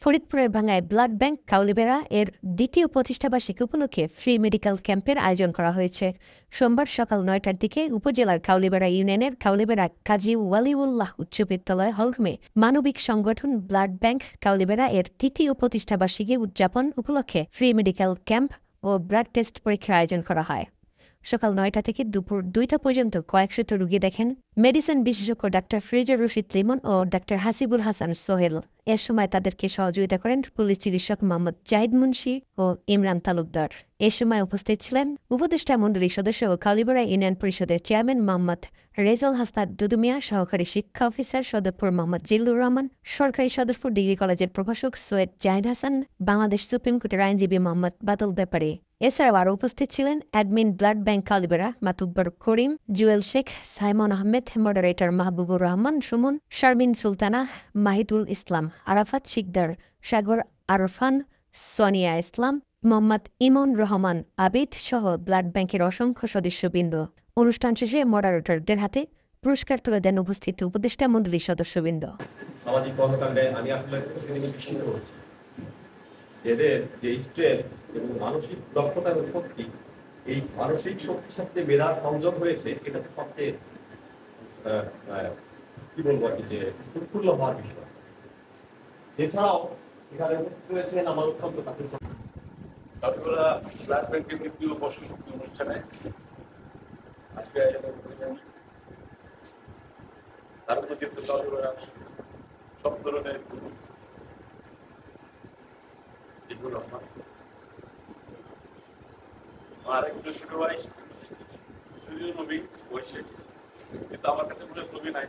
ফরিদপুরের ভাঙ্গায় blood bank কাউলিবেড়া এর দ্বিতীয় প্রতিষ্ঠাবার্ষিকী উপলক্ষে ফ্রি মেডিকেল ক্যাম্পের আয়োজন করা হয়েছে। সোমবার সকাল ৯টার দিকে উপজেলার কাউলিবেড়া ইউনিয়নের কাউলিবেড়া কাজী ওয়ালিউল্লাহ উচ্চ বিদ্যালয় হলরুমে মানবিক সংগঠন ব্লাড ব্যাংক কাউলিবেড়া এর তৃতীয় প্রতিষ্ঠাবার্ষিকী উদযাপন উপলক্ষে ফ্রি মেডিকেল ক্যাম্প ও ব্লাড টেস্ট পরীক্ষার আয়োজন করা হয়। সকাল ৯টা থেকে দুপুর ২টা পর্যন্ত কয়েকশত রোগী দেখেন মেডিসিন বিশেষজ্ঞ ডাক্তার ফ্রিজর রশিদ লিমন ও ডাক্তার হাসিবুল হাসান সোহেল। এ সময় তাদেরকে সহযোগিতা করেন পুলিশ চিকিৎসক মোহাম্মদ জাহিদ মুন্সি ও ইমরান তালুকদার। এ সময় উপস্থিত ছিলেন উপদেষ্টা মণ্ডলীর সদস্য ও কাউলিবেড়া ইউনিয়ন পরিষদের চেয়ারম্যান মোহাম্মদ রেজাউল হাসনাত দুদুমিয়া, সহকারী শিক্ষা অফিসার সদরপুর মোহাম্মদ জিল্লুর রহমান, সরকারি সদরপুর ডিগ্রি কলেজের প্রভাষক সৈয়দ জাহিদ হাসান, বাংলাদেশ সুপ্রিম কোর্টের আইনজীবী মোহাম্মদ বাদল ব্যাপারী। এছাড়াও আরও উপস্থিত ছিলেন অ্যাডমিন ব্লাড ব্যাংক কাউলিবেড়া মাতুব্বর করিম, জুয়েল শেখ, সাইমন আহমেদ, মডারেটর মাহবুবুর রহমান সুমন, শারমিন সুলতানা, মাহিদুল ইসলাম, আরাফাত শিকদার, সাগর আরফান, সোনিয়া ইসলাম, মোহাম্মদ ইমন রহমান আবিদ সহ ব্লাড ব্যাংকের অসংখ্য সদস্যবৃন্দ। অনুষ্ঠান শেষে মডারেটরদের হাতে পুরস্কার তুলে দেন উপস্থিত উপদেষ্টা মণ্ডলীর সদস্যবৃন্দ। সামাজিক কর্মকাণ্ডে আমি আসলে এদের যে স্ট্রেংথ এবং মানসিক দক্ষতা এবং শক্তি, এই মানসিক শক্তির সাথে মেধার সংযোগ হয়েছে, এটা তো সবচেয়ে কি বলবো আর কি, যে উৎফুল্ল হওয়ার বিষয়। এছাড়াও এখানে উপস্থিত রয়েছেন আমার অত্যন্ত কাছের ব্লাড ব্যাংকের তৃতীয় বর্ষপূর্তি অনুষ্ঠানে আজকে তার মধ্যে কিন্তু সব ধরনের আরেকটু ছোট ভাই সূর্য নবী বৈশাখ, কিন্তু আমার কাছে মনে হয় নবী নাই